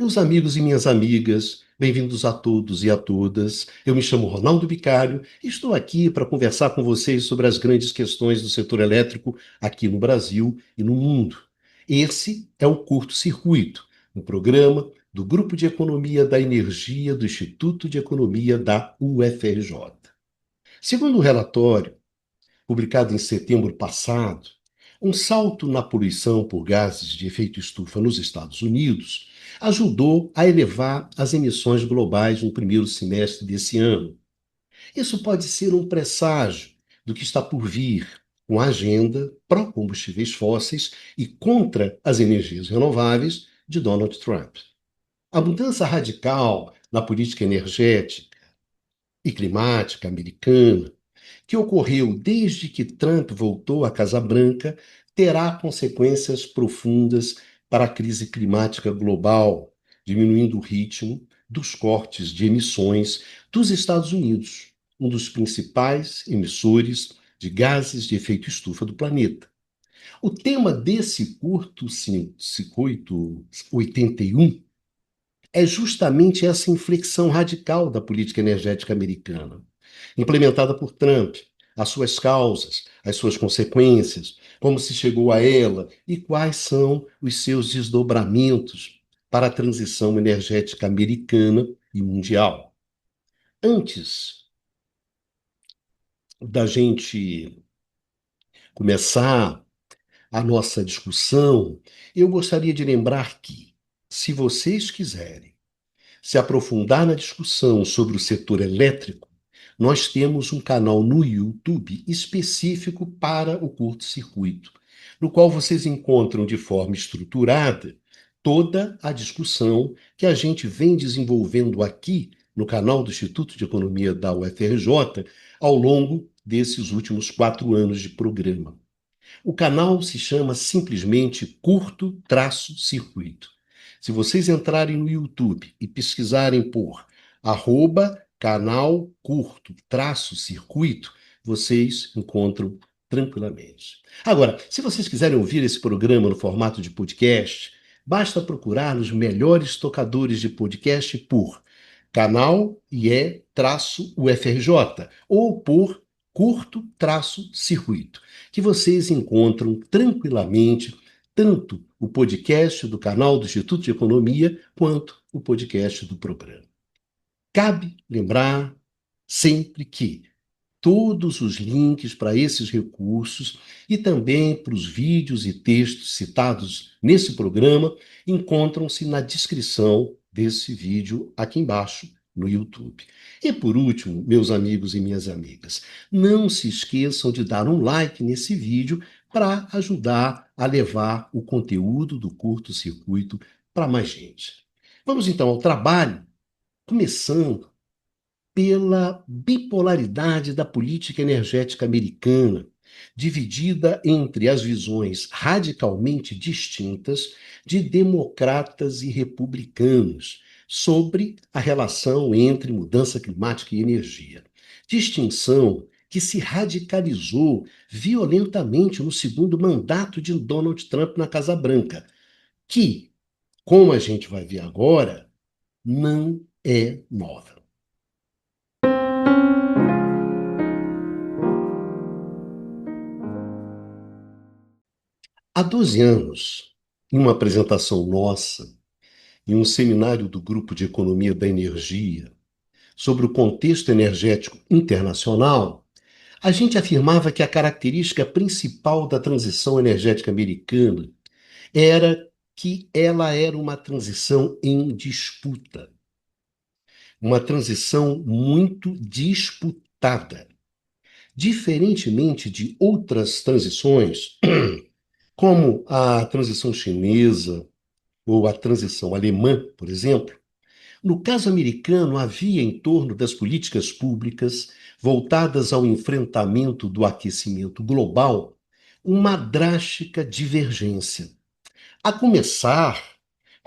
Meus amigos e minhas amigas, bem-vindos a todos e a todas. Eu me chamo Ronaldo Bicário e estou aqui para conversar com vocês sobre as grandes questões do setor elétrico aqui no Brasil e no mundo. Esse é o Curto Circuito, um programa do Grupo de Economia da Energia do Instituto de Economia da UFRJ. Segundo o relatório, publicado em setembro passado, um salto na poluição por gases de efeito estufa nos Estados Unidos ajudou a elevar as emissões globais no primeiro semestre desse ano. Isso pode ser um presságio do que está por vir com a agenda pró-combustíveis fósseis e contra as energias renováveis de Donald Trump. A mudança radical na política energética e climática americana que ocorreu desde que Trump voltou à Casa Branca terá consequências profundas para a crise climática global, diminuindo o ritmo dos cortes de emissões dos Estados Unidos, um dos principais emissores de gases de efeito estufa do planeta. O tema desse curto-circuito 81 é justamente essa inflexão radical da política energética americana, implementada por Trump, as suas causas, as suas consequências, como se chegou a ela e quais são os seus desdobramentos para a transição energética americana e mundial. Antes da gente começar a nossa discussão, eu gostaria de lembrar que, se vocês quiserem se aprofundar na discussão sobre o setor elétrico, nós temos um canal no YouTube específico para o curto-circuito, no qual vocês encontram de forma estruturada toda a discussão que a gente vem desenvolvendo aqui no canal do Instituto de Economia da UFRJ ao longo desses últimos 4 anos de programa. O canal se chama simplesmente Curto-Circuito. Se vocês entrarem no YouTube e pesquisarem por canal curto-circuito, vocês encontram tranquilamente. Agora, se vocês quiserem ouvir esse programa no formato de podcast, basta procurar nos melhores tocadores de podcast por canal IE-UFRJ ou por curto-circuito, que vocês encontram tranquilamente tanto o podcast do canal do Instituto de Economia quanto o podcast do programa. Cabe lembrar sempre que todos os links para esses recursos e também para os vídeos e textos citados nesse programa encontram-se na descrição desse vídeo aqui embaixo no YouTube. E por último, meus amigos e minhas amigas, não se esqueçam de dar um like nesse vídeo para ajudar a levar o conteúdo do curto-circuito para mais gente. Vamos então ao trabalho, começando pela bipolaridade da política energética americana, dividida entre as visões radicalmente distintas de democratas e republicanos sobre a relação entre mudança climática e energia. Distinção que se radicalizou violentamente no segundo mandato de Donald Trump na Casa Branca, que, como a gente vai ver agora, não é nova. Há 12 anos, em uma apresentação nossa, em um seminário do Grupo de Economia da Energia, sobre o contexto energético internacional, a gente afirmava que a característica principal da transição energética americana era que ela era uma transição em disputa, uma transição muito disputada. Diferentemente de outras transições, como a transição chinesa ou a transição alemã, por exemplo, no caso americano havia em torno das políticas públicas voltadas ao enfrentamento do aquecimento global uma drástica divergência, a começar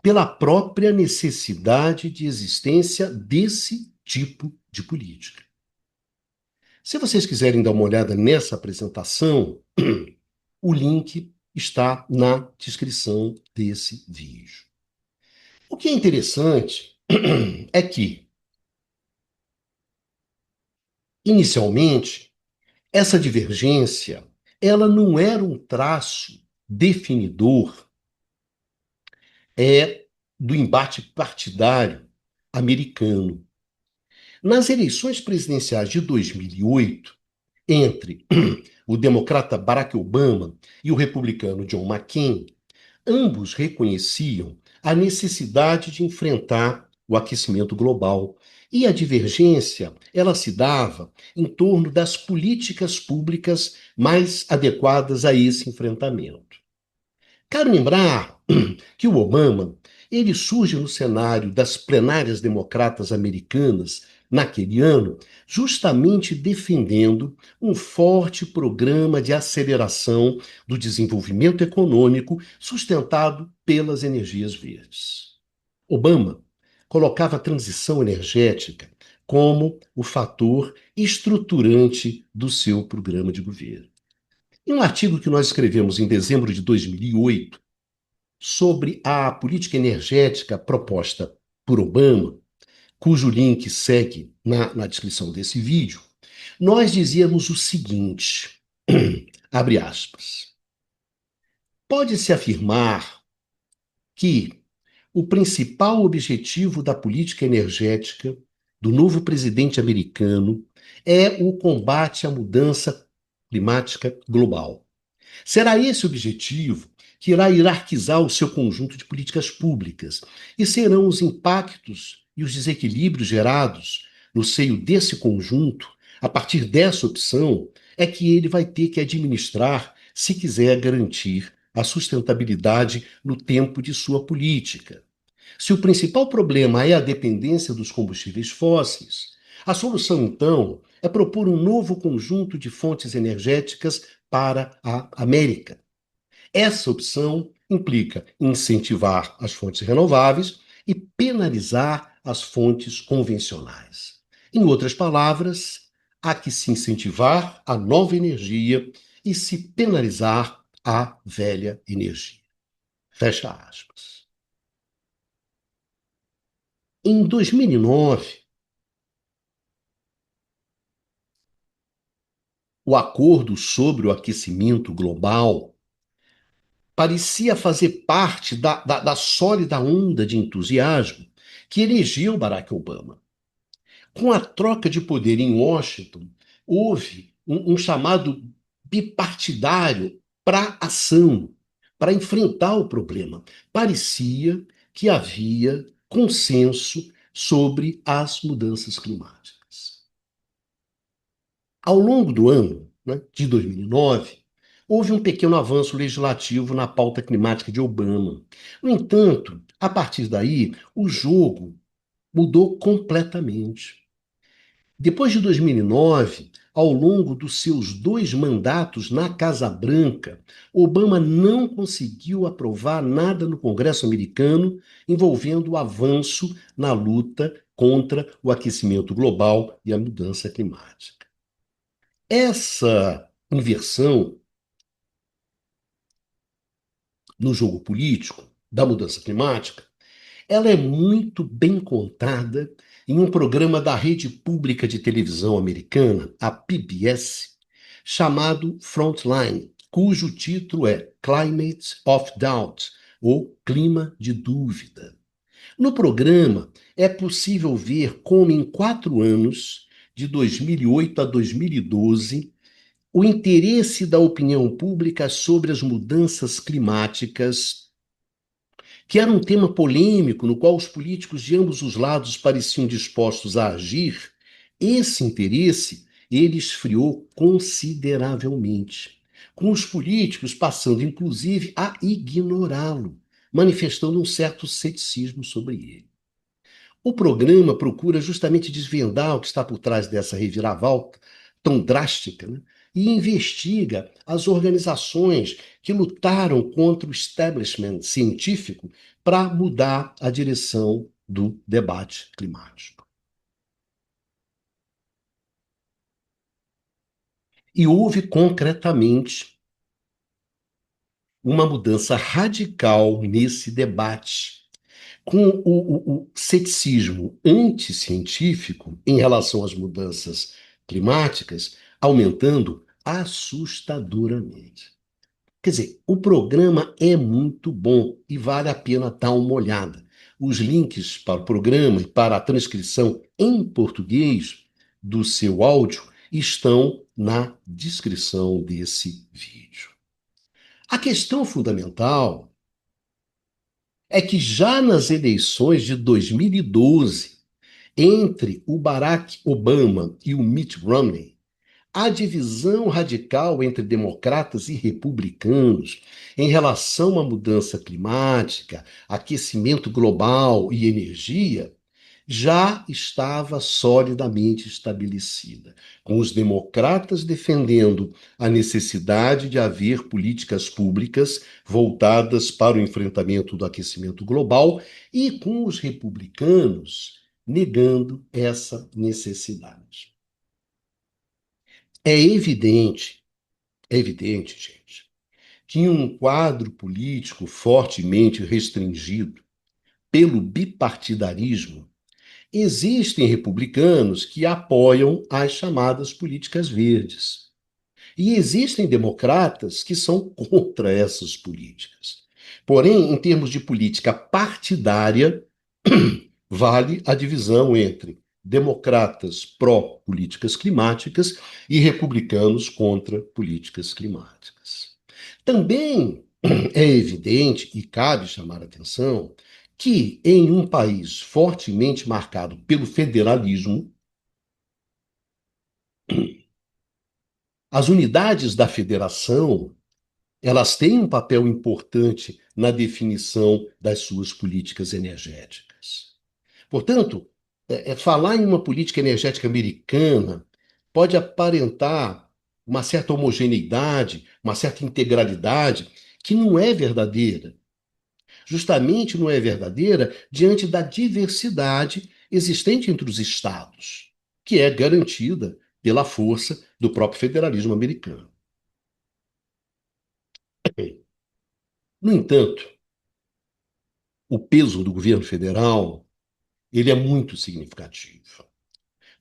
pela própria necessidade de existência desse tipo de política. Se vocês quiserem dar uma olhada nessa apresentação, o link está na descrição desse vídeo. O que é interessante é que, inicialmente, essa divergência, ela não era um traço definidor do embate partidário americano. Nas eleições presidenciais de 2008, entre o democrata Barack Obama e o republicano John McCain, ambos reconheciam a necessidade de enfrentar o aquecimento global. E a divergência, ela se dava em torno das políticas públicas mais adequadas a esse enfrentamento. Quero lembrar que o Obama, ele surge no cenário das plenárias democratas americanas naquele ano, justamente defendendo um forte programa de aceleração do desenvolvimento econômico sustentado pelas energias verdes. Obama colocava a transição energética como o fator estruturante do seu programa de governo. Em um artigo que nós escrevemos em dezembro de 2008, sobre a política energética proposta por Obama, cujo link segue na descrição desse vídeo, nós dizíamos o seguinte, abre aspas, pode-se afirmar que o principal objetivo da política energética do novo presidente americano é o combate à mudança climática global. Será esse o objetivo que irá hierarquizar o seu conjunto de políticas públicas, e serão os impactos e os desequilíbrios gerados no seio desse conjunto, a partir dessa opção, é que ele vai ter que administrar se quiser garantir a sustentabilidade no tempo de sua política. Se o principal problema é a dependência dos combustíveis fósseis, a solução, então, é propor um novo conjunto de fontes energéticas para a América. Essa opção implica incentivar as fontes renováveis e penalizar as fontes convencionais. Em outras palavras, há que se incentivar a nova energia e se penalizar a velha energia. Fecha aspas. Em 2009, o acordo sobre o aquecimento global parecia fazer parte da sólida onda de entusiasmo que elegeu Barack Obama. Com a troca de poder em Washington, houve um chamado bipartidário para ação, para enfrentar o problema. Parecia que havia consenso sobre as mudanças climáticas. Ao longo do ano, né, de 2009, houve um pequeno avanço legislativo na pauta climática de Obama. No entanto, a partir daí, o jogo mudou completamente. Depois de 2009, ao longo dos seus 2 mandatos na Casa Branca, Obama não conseguiu aprovar nada no Congresso americano envolvendo o avanço na luta contra o aquecimento global e a mudança climática. Essa inversão no jogo político da mudança climática, ela é muito bem contada em um programa da rede pública de televisão americana, a PBS, chamado Frontline, cujo título é Climate of Doubt, ou Clima de Dúvida. No programa, é possível ver como em 4 anos, de 2008 a 2012, o interesse da opinião pública sobre as mudanças climáticas, que era um tema polêmico no qual os políticos de ambos os lados pareciam dispostos a agir, esse interesse ele esfriou consideravelmente, com os políticos passando inclusive a ignorá-lo, manifestando um certo ceticismo sobre ele. O programa procura justamente desvendar o que está por trás dessa reviravolta tão drástica, né? E investiga as organizações que lutaram contra o establishment científico para mudar a direção do debate climático. E houve concretamente uma mudança radical nesse debate, com o ceticismo anticientífico em relação às mudanças climáticas aumentando assustadoramente. Quer dizer, o programa é muito bom e vale a pena dar uma olhada. Os links para o programa e para a transcrição em português do seu áudio estão na descrição desse vídeo. A questão fundamental é que já nas eleições de 2012, entre o Barack Obama e o Mitt Romney, a divisão radical entre democratas e republicanos em relação à mudança climática, aquecimento global e energia já estava solidamente estabelecida, com os democratas defendendo a necessidade de haver políticas públicas voltadas para o enfrentamento do aquecimento global e com os republicanos negando essa necessidade. É evidente, gente, que em um quadro político fortemente restringido pelo bipartidarismo, existem republicanos que apoiam as chamadas políticas verdes. E existem democratas que são contra essas políticas. Porém, em termos de política partidária, vale a divisão entre democratas pró-políticas climáticas e republicanos contra políticas climáticas. Também é evidente e cabe chamar a atenção que, em um país fortemente marcado pelo federalismo, as unidades da federação elas têm um papel importante na definição das suas políticas energéticas. Portanto, falar em uma política energética americana pode aparentar uma certa homogeneidade, uma certa integralidade, que não é verdadeira. Justamente não é verdadeira diante da diversidade existente entre os estados, que é garantida pela força do próprio federalismo americano. No entanto, o peso do governo federal ele é muito significativo,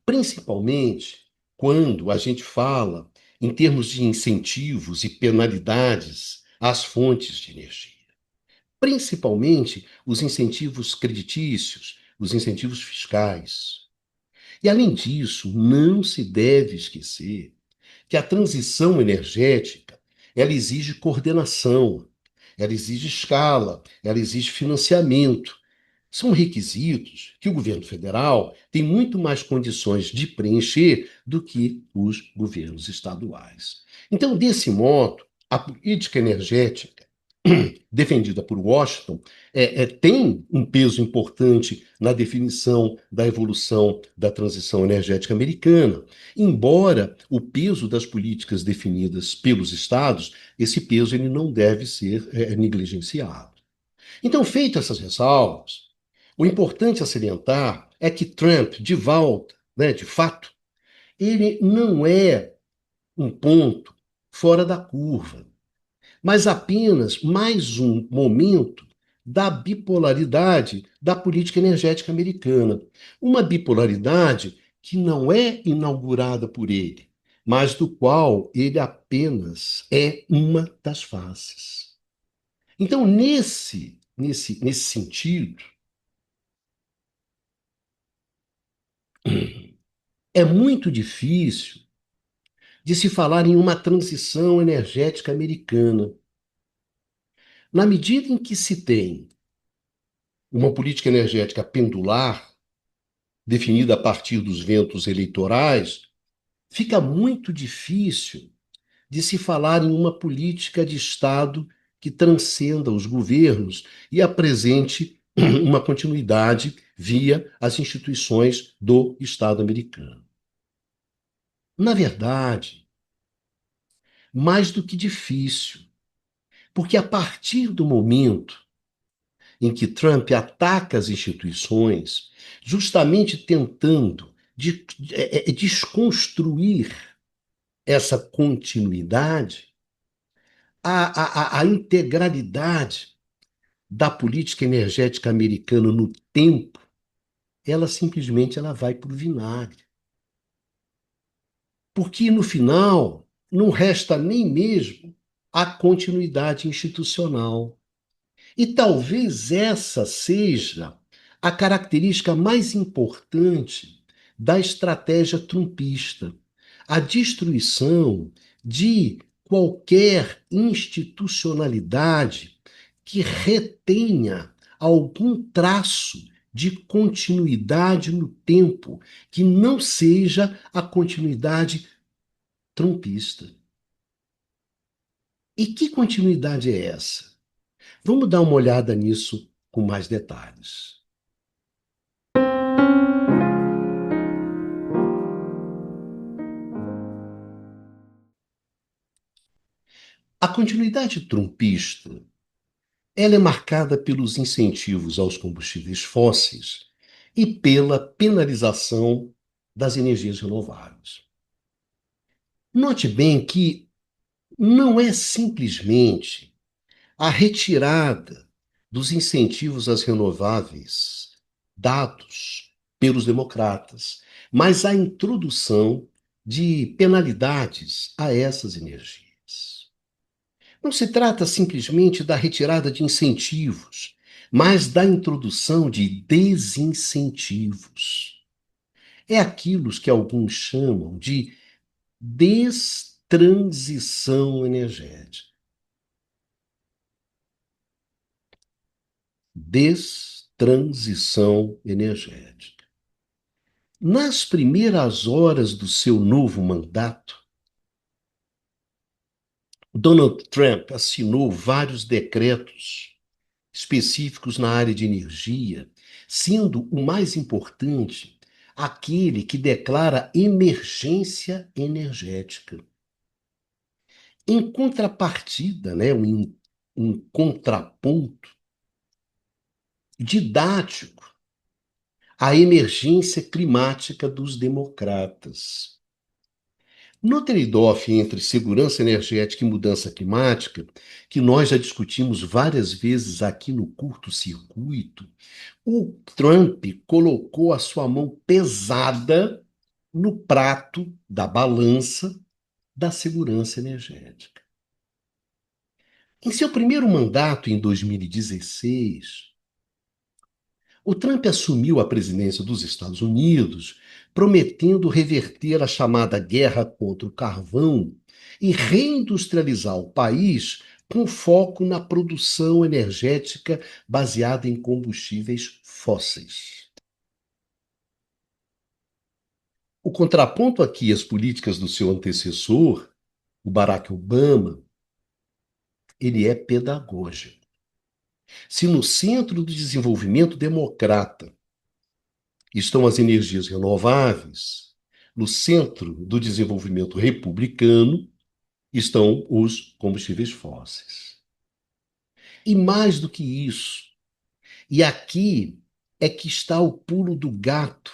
principalmente quando a gente fala em termos de incentivos e penalidades às fontes de energia, principalmente os incentivos creditícios, os incentivos fiscais. E, além disso, não se deve esquecer que a transição energética, ela exige coordenação, ela exige escala, ela exige financiamento. São requisitos que o governo federal tem muito mais condições de preencher do que os governos estaduais. Então, desse modo, a política energética defendida por Washington tem um peso importante na definição da evolução da transição energética americana, embora o peso das políticas definidas pelos estados, esse peso ele não deve ser negligenciado. Então, feitas essas ressalvas, o importante a salientar é que Trump, de volta, né, de fato, ele não é um ponto fora da curva, mas apenas mais um momento da bipolaridade da política energética americana. Uma bipolaridade que não é inaugurada por ele, mas do qual ele apenas é uma das faces. Então, nesse sentido, é muito difícil de se falar em uma transição energética americana. Na medida em que se tem uma política energética pendular, definida a partir dos ventos eleitorais, fica muito difícil de se falar em uma política de Estado que transcenda os governos e apresente uma continuidade via as instituições do Estado americano. Na verdade, mais do que difícil, porque a partir do momento em que Trump ataca as instituições, justamente tentando desconstruir essa continuidade, a integralidade da política energética americana no tempo, ela simplesmente ela vai para o vinagre. Porque no final não resta nem mesmo a continuidade institucional. E talvez essa seja a característica mais importante da estratégia trumpista, a destruição de qualquer institucionalidade que retenha algum traço de continuidade no tempo, que não seja a continuidade trumpista. E que continuidade é essa? Vamos dar uma olhada nisso com mais detalhes. A continuidade trumpista, ela é marcada pelos incentivos aos combustíveis fósseis e pela penalização das energias renováveis. Note bem que não é simplesmente a retirada dos incentivos às renováveis dados pelos democratas, mas a introdução de penalidades a essas energias. Não se trata simplesmente da retirada de incentivos, mas da introdução de desincentivos. É aquilo que alguns chamam de destransição energética. Destransição energética. Nas primeiras horas do seu novo mandato, Donald Trump assinou vários decretos específicos na área de energia, sendo o mais importante aquele que declara emergência energética. Em contrapartida, um contraponto didático à emergência climática dos democratas. No trade-off entre segurança energética e mudança climática, que nós já discutimos várias vezes aqui no curto-circuito, o Trump colocou a sua mão pesada no prato da balança da segurança energética. Em seu primeiro mandato, em 2016, o Trump assumiu a presidência dos Estados Unidos, prometendo reverter a chamada guerra contra o carvão e reindustrializar o país com foco na produção energética baseada em combustíveis fósseis. O contraponto aqui às políticas do seu antecessor, o Barack Obama, ele é pedagógico. Se no centro do desenvolvimento democrata estão as energias renováveis, no centro do desenvolvimento republicano estão os combustíveis fósseis. E mais do que isso, e aqui é que está o pulo do gato,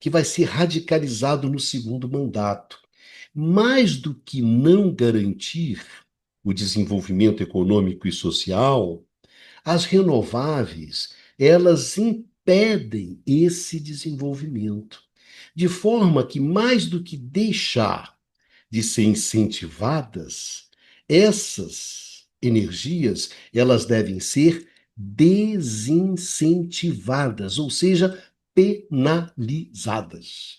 que vai ser radicalizado no segundo mandato. Mais do que não garantir o desenvolvimento econômico e social, as renováveis, elas impedem esse desenvolvimento, de forma que mais do que deixar de ser incentivadas, essas energias, elas devem ser desincentivadas, ou seja, penalizadas.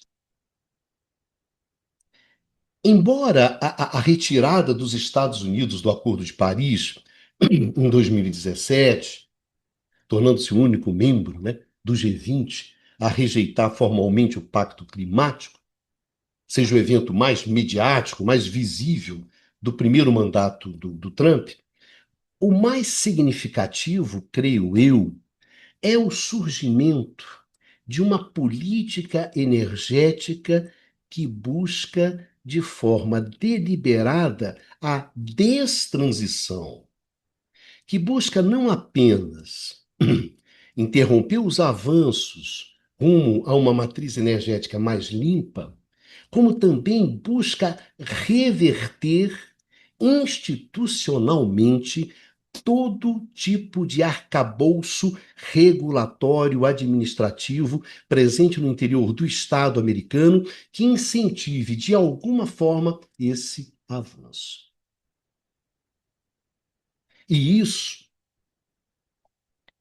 Embora a retirada dos Estados Unidos do Acordo de Paris em 2017, tornando-se o único membro, do G20 a rejeitar formalmente o Pacto Climático, seja o evento mais midiático, mais visível do primeiro mandato do Trump, o mais significativo, creio eu, é o surgimento de uma política energética que busca, de forma deliberada, a destransição, que busca não apenas interromper os avanços rumo a uma matriz energética mais limpa, como também busca reverter institucionalmente todo tipo de arcabouço regulatório administrativo presente no interior do Estado americano que incentive, de alguma forma, esse avanço. E isso,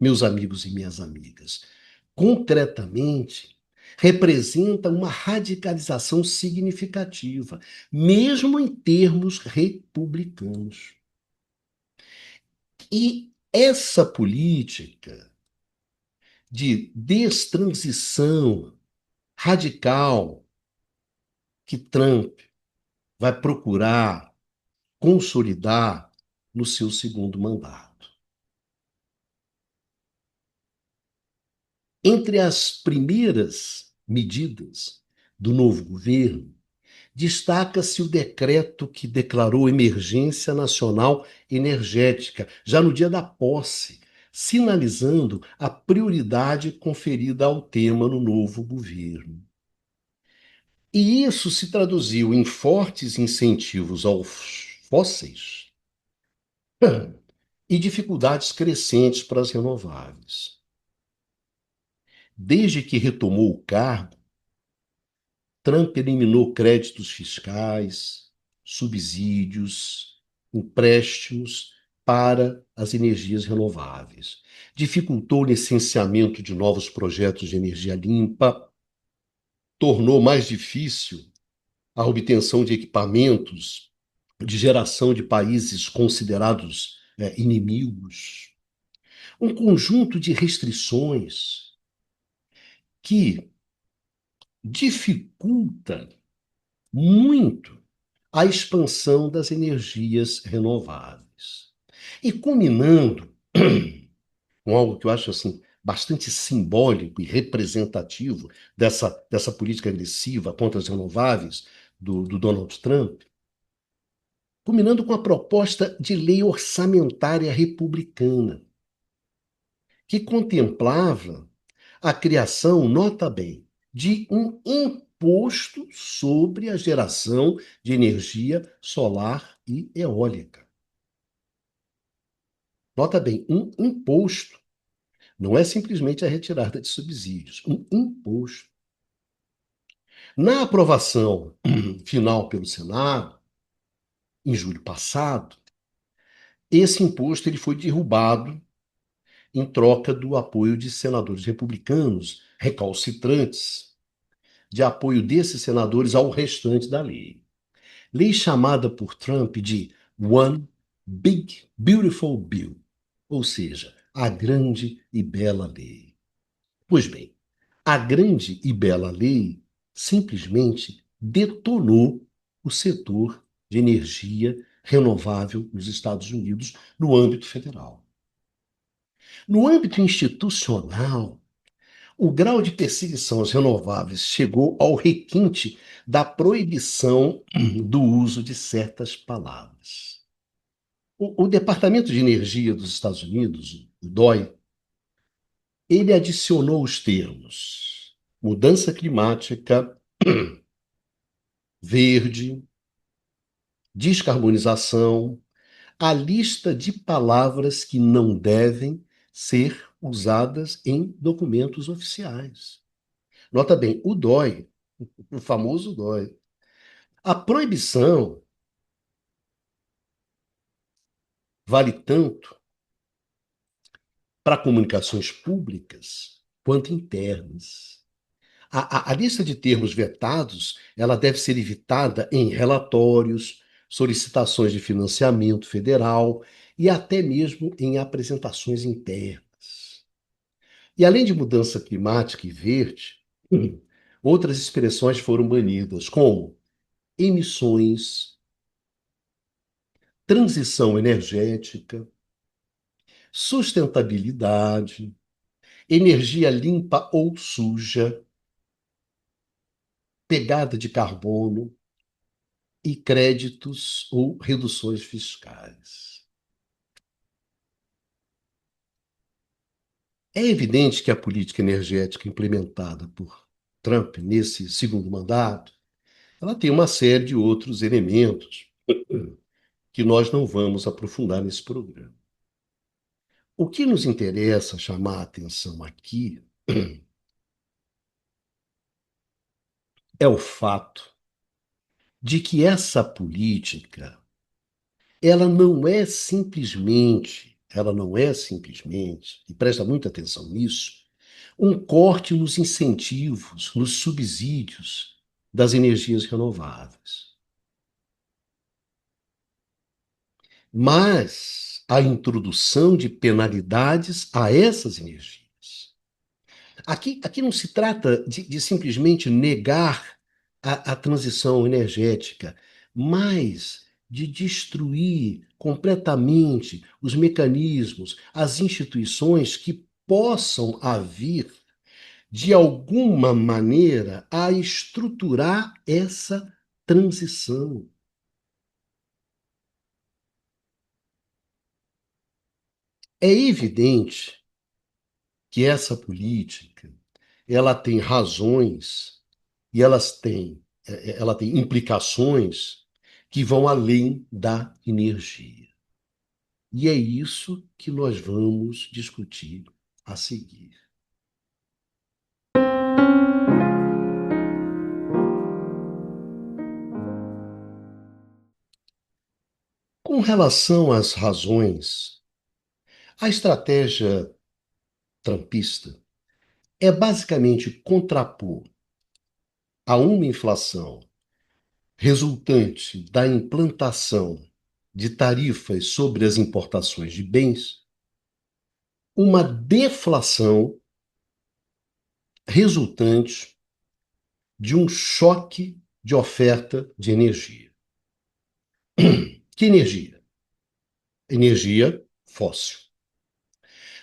meus amigos e minhas amigas, concretamente, representa uma radicalização significativa, mesmo em termos republicanos. E essa política de destransição radical que Trump vai procurar consolidar no seu segundo mandato. Entre as primeiras medidas do novo governo, destaca-se o decreto que declarou emergência nacional energética, já no dia da posse, sinalizando a prioridade conferida ao tema no novo governo. E isso se traduziu em fortes incentivos aos fósseis e dificuldades crescentes para as renováveis. Desde que retomou o cargo, Trump eliminou créditos fiscais, subsídios, empréstimos para as energias renováveis. Dificultou o licenciamento de novos projetos de energia limpa, tornou mais difícil a obtenção de equipamentos de geração de países considerados inimigos. Um conjunto de restrições que dificulta muito a expansão das energias renováveis. E culminando com algo que eu acho assim bastante simbólico e representativo dessa política agressiva contra as renováveis do Donald Trump, culminando com a proposta de lei orçamentária republicana, que contemplava a criação, nota bem, de um imposto sobre a geração de energia solar e eólica. Nota bem, um imposto. Não é simplesmente a retirada de subsídios, um imposto. Na aprovação final pelo Senado, em julho passado, esse imposto ele foi derrubado em troca do apoio de senadores republicanos recalcitrantes, de apoio desses senadores ao restante da lei. Lei chamada por Trump de One Big Beautiful Bill, ou seja, a grande e bela lei. Pois bem, a grande e bela lei simplesmente detonou o setor de energia renovável nos Estados Unidos no âmbito federal. No âmbito institucional, o grau de perseguição às renováveis chegou ao requinte da proibição do uso de certas palavras. O Departamento de Energia dos Estados Unidos, o DOE, ele adicionou os termos mudança climática, verde, descarbonização, a lista de palavras que não devem ser usadas em documentos oficiais. Nota bem, o DOE, o famoso DOE, a proibição vale tanto para comunicações públicas quanto internas. A lista de termos vetados, ela deve ser evitada em relatórios, solicitações de financiamento federal e até mesmo em apresentações internas. E além de mudança climática e verde, outras expressões foram banidas, como emissões, transição energética, sustentabilidade, energia limpa ou suja, pegada de carbono e créditos ou reduções fiscais. É evidente que a política energética implementada por Trump nesse segundo mandato, ela tem uma série de outros elementos que nós não vamos aprofundar nesse programa. O que nos interessa chamar a atenção aqui é o fato de que essa política, ela não é simplesmente, e presta muita atenção nisso, um corte nos incentivos, nos subsídios das energias renováveis. Mas a introdução de penalidades a essas energias. Aqui não se trata de simplesmente negar a transição energética, mas de destruir completamente os mecanismos, as instituições que possam vir, de alguma maneira, a estruturar essa transição. É evidente que essa política ela tem razões e ela tem implicações que vão além da energia. E é isso que nós vamos discutir a seguir. Com relação às razões, a estratégia trumpista é basicamente contrapor a uma inflação resultante da implantação de tarifas sobre as importações de bens, uma deflação resultante de um choque de oferta de energia. Que energia? Energia fóssil.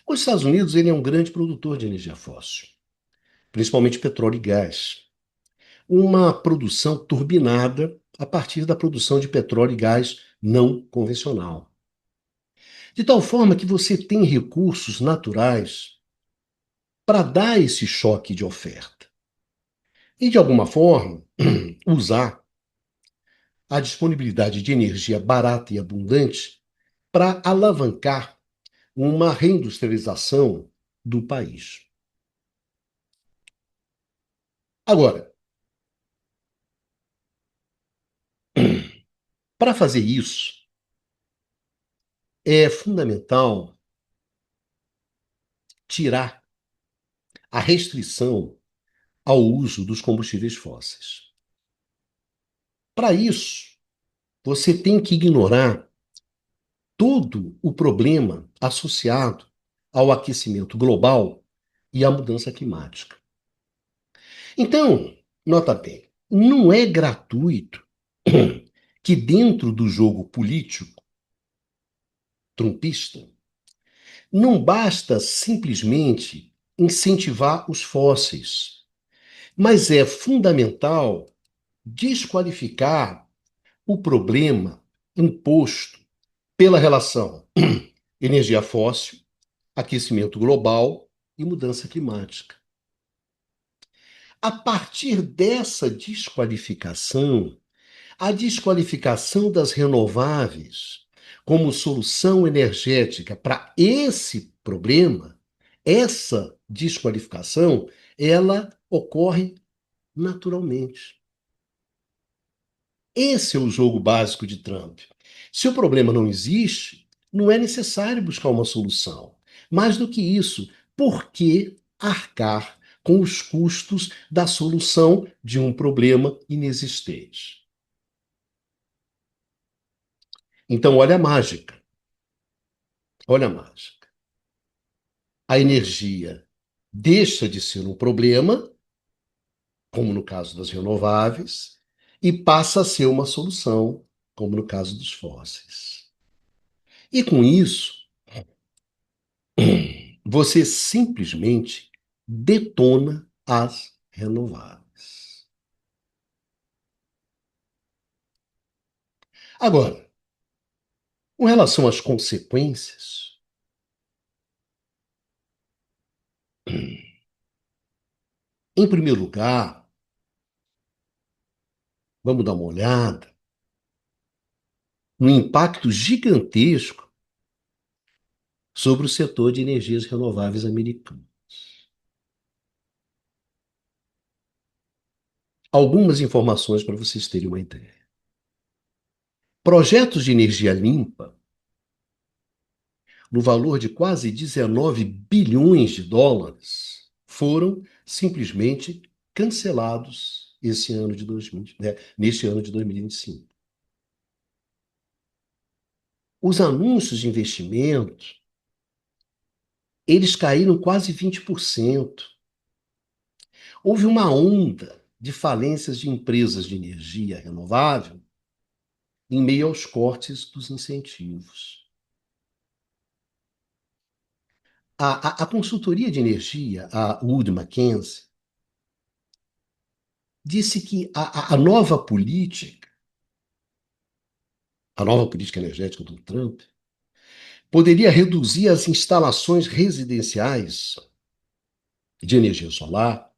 Os Estados Unidos ele é um grande produtor de energia fóssil, principalmente petróleo e gás. Uma produção turbinada a partir da produção de petróleo e gás não convencional. De tal forma que você tem recursos naturais para dar esse choque de oferta. E, de alguma forma, usar a disponibilidade de energia barata e abundante para alavancar uma reindustrialização do país. Agora, para fazer isso, é fundamental tirar a restrição ao uso dos combustíveis fósseis. Para isso, você tem que ignorar todo o problema associado ao aquecimento global e à mudança climática. Então, nota bem, não é gratuito que dentro do jogo político trumpista não basta simplesmente incentivar os fósseis, mas é fundamental desqualificar o problema imposto pela relação energia fóssil, aquecimento global e mudança climática. A partir dessa desqualificação, a desqualificação das renováveis como solução energética para esse problema, essa desqualificação, ela ocorre naturalmente. Esse é o jogo básico de Trump. Se o problema não existe, não é necessário buscar uma solução. Mais do que isso, por que arcar com os custos da solução de um problema inexistente? Então, olha a mágica. Olha a mágica. A energia deixa de ser um problema, como no caso das renováveis, e passa a ser uma solução, como no caso dos fósseis. E com isso, você simplesmente detona as renováveis. Agora, com relação às consequências, em primeiro lugar, vamos dar uma olhada no impacto gigantesco, sobre o setor de energias renováveis americano. Algumas informações para vocês terem uma ideia. Projetos de energia limpa, no valor de quase 19 bilhões de dólares, foram simplesmente cancelados esse ano de 2000, né, neste ano de 2025. Os anúncios de investimento, eles caíram quase 20%. Houve uma onda de falências de empresas de energia renovável em meio aos cortes dos incentivos. A consultoria de energia, a Wood Mackenzie, disse que a nova política energética do Trump, poderia reduzir as instalações residenciais de energia solar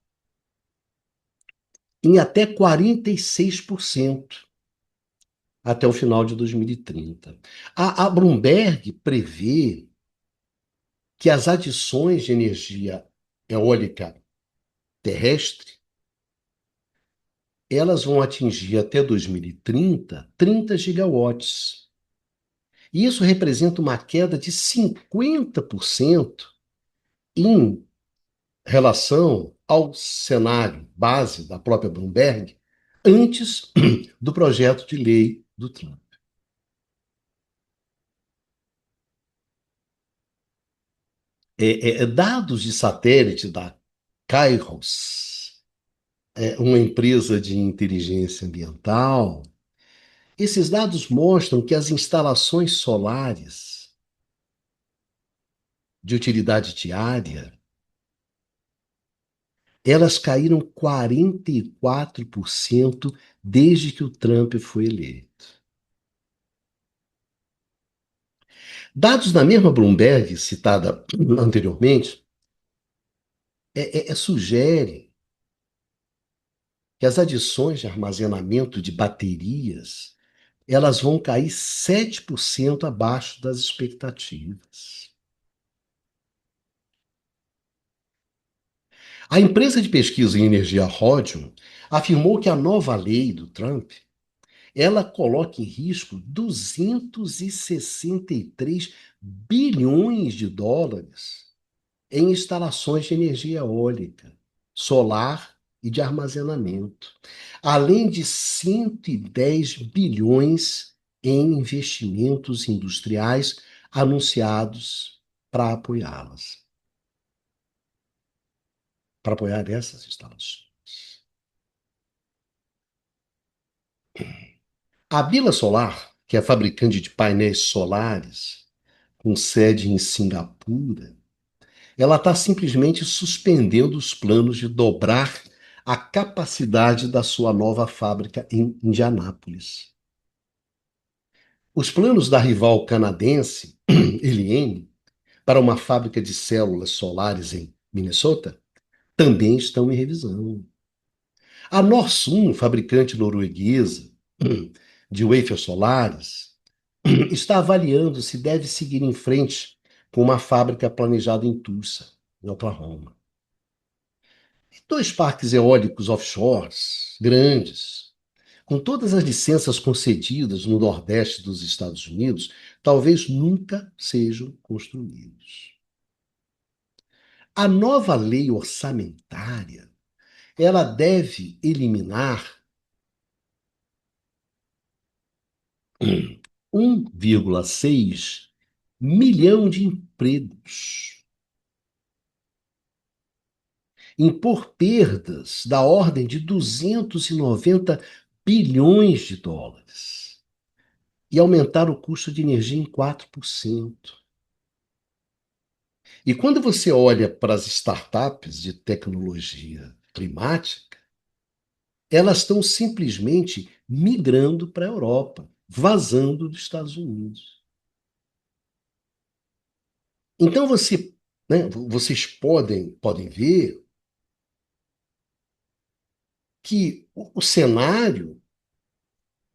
em até 46% até o final de 2030. A Bloomberg prevê que as adições de energia eólica terrestre elas vão atingir até 2030 30 gigawatts. E isso representa uma queda de 50% em relação ao cenário base da própria Bloomberg antes do projeto de lei do Trump. Dados de satélite da Kairos, uma empresa de inteligência ambiental, esses dados mostram que as instalações solares de utilidade diária, elas caíram 44% desde que o Trump foi eleito. Dados da mesma Bloomberg, citada anteriormente, sugere que as adições de armazenamento de baterias elas vão cair 7% abaixo das expectativas. A empresa de pesquisa em energia Rhodium afirmou que a nova lei do Trump ela coloca em risco 263 bilhões de dólares em instalações de energia eólica, solar e de armazenamento, além de 110 bilhões em investimentos industriais anunciados para apoiá-las, para apoiar essas instalações. A Bila Solar, que é fabricante de painéis solares, com sede em Singapura, ela está simplesmente suspendendo os planos de dobrar a capacidade da sua nova fábrica em Indianápolis. Os planos da rival canadense, Eliane, para uma fábrica de células solares em Minnesota, também estão em revisão. A Norsum, fabricante norueguesa de wafers solares, está avaliando se deve seguir em frente com uma fábrica planejada em Tulsa, em Oklahoma. E dois parques eólicos offshores grandes, com todas as licenças concedidas no Nordeste dos Estados Unidos, talvez nunca sejam construídos. A nova lei orçamentária, ela deve eliminar 1,6 milhão de empregos, impor perdas da ordem de 290 bilhões de dólares e aumentar o custo de energia em 4%. E quando você olha para as startups de tecnologia climática, elas estão simplesmente migrando para a Europa, vazando dos Estados Unidos. Então vocês podem ver que o cenário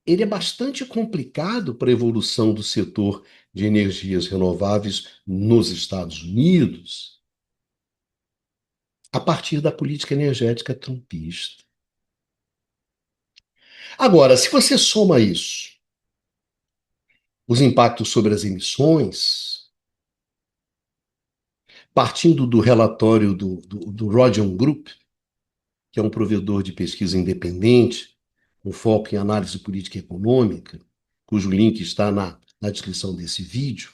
ele é bastante complicado para a evolução do setor de energias renováveis nos Estados Unidos a partir da política energética trumpista. Agora, se você soma isso, os impactos sobre as emissões, partindo do relatório do Rodion Group, que é um provedor de pesquisa independente, com foco em análise política e econômica, cujo link está na descrição desse vídeo,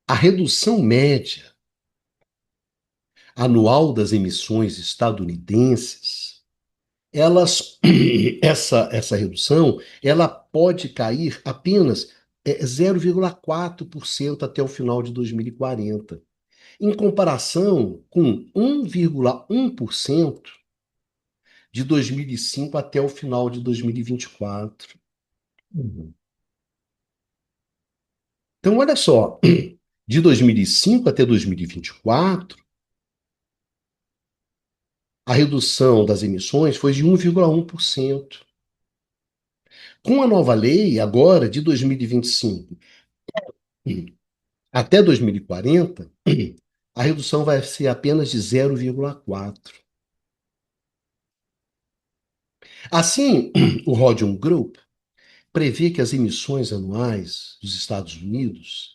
a redução média anual das emissões estadunidenses, essa redução, ela pode cair apenas 0,4% até o final de 2040, em comparação com 1,1% de 2005 até o final de 2024. Uhum. Então, olha só, de 2005 até 2024, a redução das emissões foi de 1,1%. Com a nova lei, agora, de 2025 até 2040, a redução vai ser apenas de 0,4%. Assim, o Rodium Group prevê que as emissões anuais dos Estados Unidos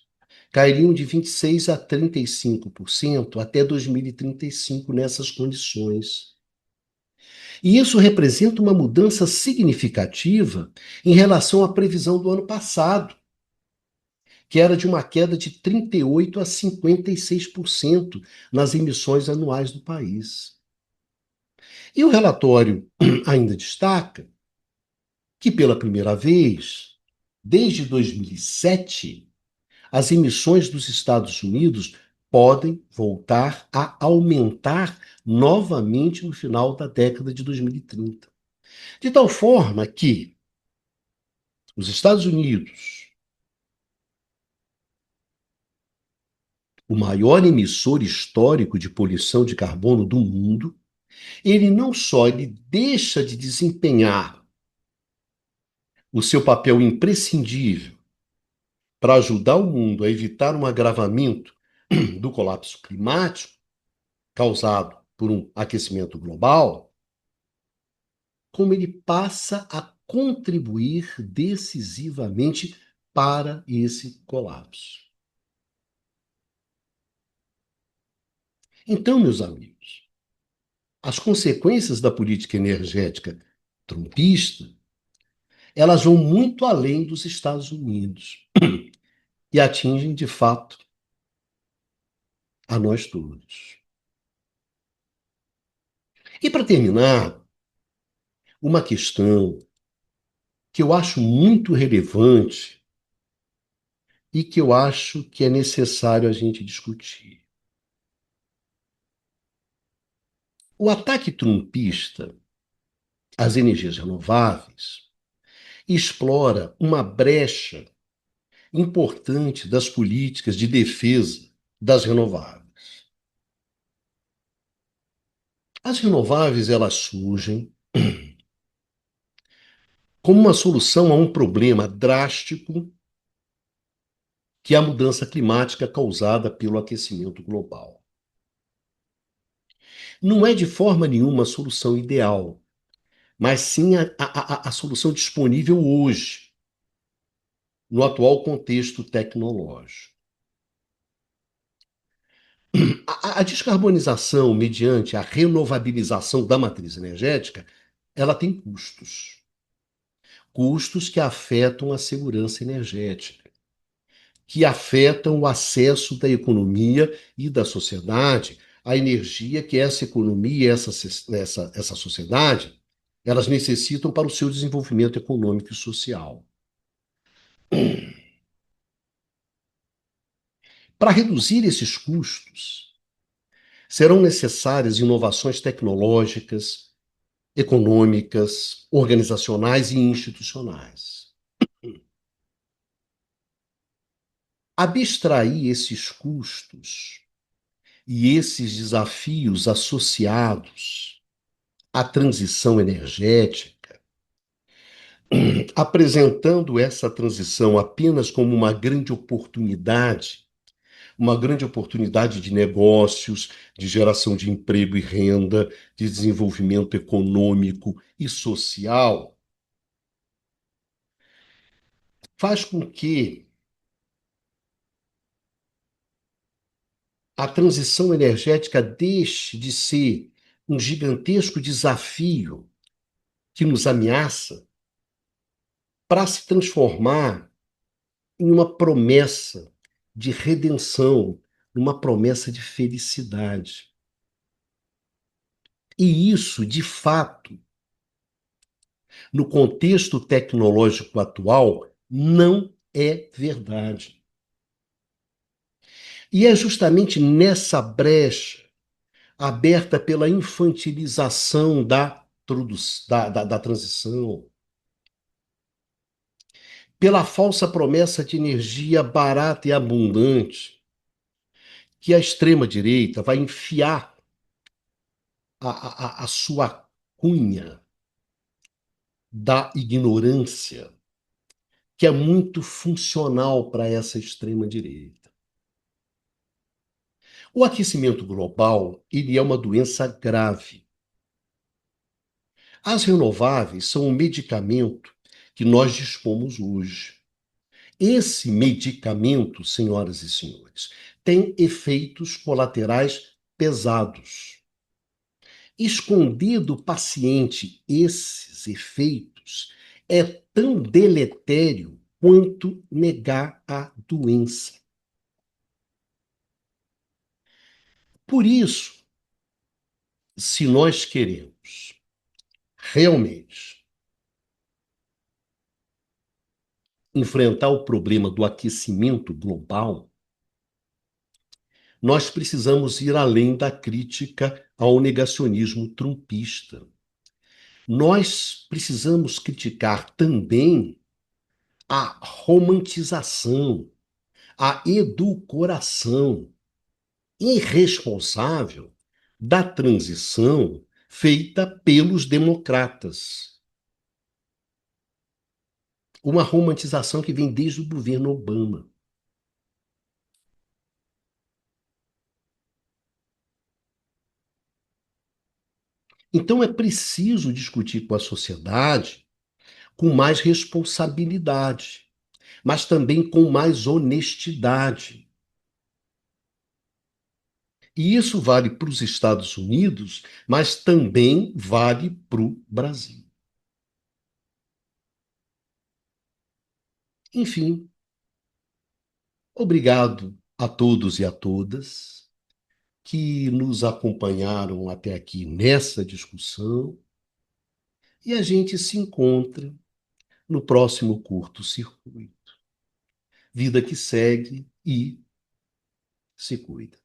cairiam de 26% a 35% até 2035 nessas condições. E isso representa uma mudança significativa em relação à previsão do ano passado, que era de uma queda de 38% a 56% nas emissões anuais do país. E o relatório ainda destaca que, pela primeira vez, desde 2007, as emissões dos Estados Unidos podem voltar a aumentar novamente no final da década de 2030. De tal forma que os Estados Unidos, o maior emissor histórico de poluição de carbono do mundo, ele não só ele deixa de desempenhar o seu papel imprescindível para ajudar o mundo a evitar um agravamento do colapso climático causado por um aquecimento global, como ele passa a contribuir decisivamente para esse colapso. Então, meus amigos, as consequências da política energética trumpista, elas vão muito além dos Estados Unidos e atingem, de fato, a nós todos. E para terminar, uma questão que eu acho muito relevante e que eu acho que é necessário a gente discutir. O ataque trumpista às energias renováveis explora uma brecha importante das políticas de defesa das renováveis. As renováveis, elas surgem como uma solução a um problema drástico que é a mudança climática causada pelo aquecimento global. Não é de forma nenhuma a solução ideal, mas sim a solução disponível hoje, no atual contexto tecnológico. A descarbonização mediante a renovabilização da matriz energética, ela tem custos. Custos que afetam a segurança energética, que afetam o acesso da economia e da sociedade à energia que essa economia e essa sociedade elas necessitam para o seu desenvolvimento econômico e social. Para reduzir esses custos, serão necessárias inovações tecnológicas, econômicas, organizacionais e institucionais. Abstrair esses custos e esses desafios associados à transição energética apresentando essa transição apenas como uma grande oportunidade de negócios, de geração de emprego e renda, de desenvolvimento econômico e social, faz com que a transição energética deixe de ser um gigantesco desafio que nos ameaça para se transformar em uma promessa de redenção, uma promessa de felicidade. E isso, de fato, no contexto tecnológico atual, não é verdade. E é justamente nessa brecha aberta pela infantilização da transição, pela falsa promessa de energia barata e abundante, que a extrema-direita vai enfiar a sua cunha da ignorância, que é muito funcional para essa extrema-direita. O aquecimento global, ele é uma doença grave. As renováveis são um medicamento que nós dispomos hoje. Esse medicamento, senhoras e senhores, tem efeitos colaterais pesados. Esconder do paciente esses efeitos é tão deletério quanto negar a doença. Por isso, se nós queremos realmente enfrentar o problema do aquecimento global, nós precisamos ir além da crítica ao negacionismo trumpista. Nós precisamos criticar também a romantização, a edulcoração irresponsável da transição feita pelos democratas. Uma romantização que vem desde o governo Obama. Então é preciso discutir com a sociedade com mais responsabilidade, mas também com mais honestidade. E isso vale para os Estados Unidos, mas também vale para o Brasil. Enfim, obrigado a todos e a todas que nos acompanharam até aqui nessa discussão e a gente se encontra no próximo curto-circuito. Vida que segue e se cuida.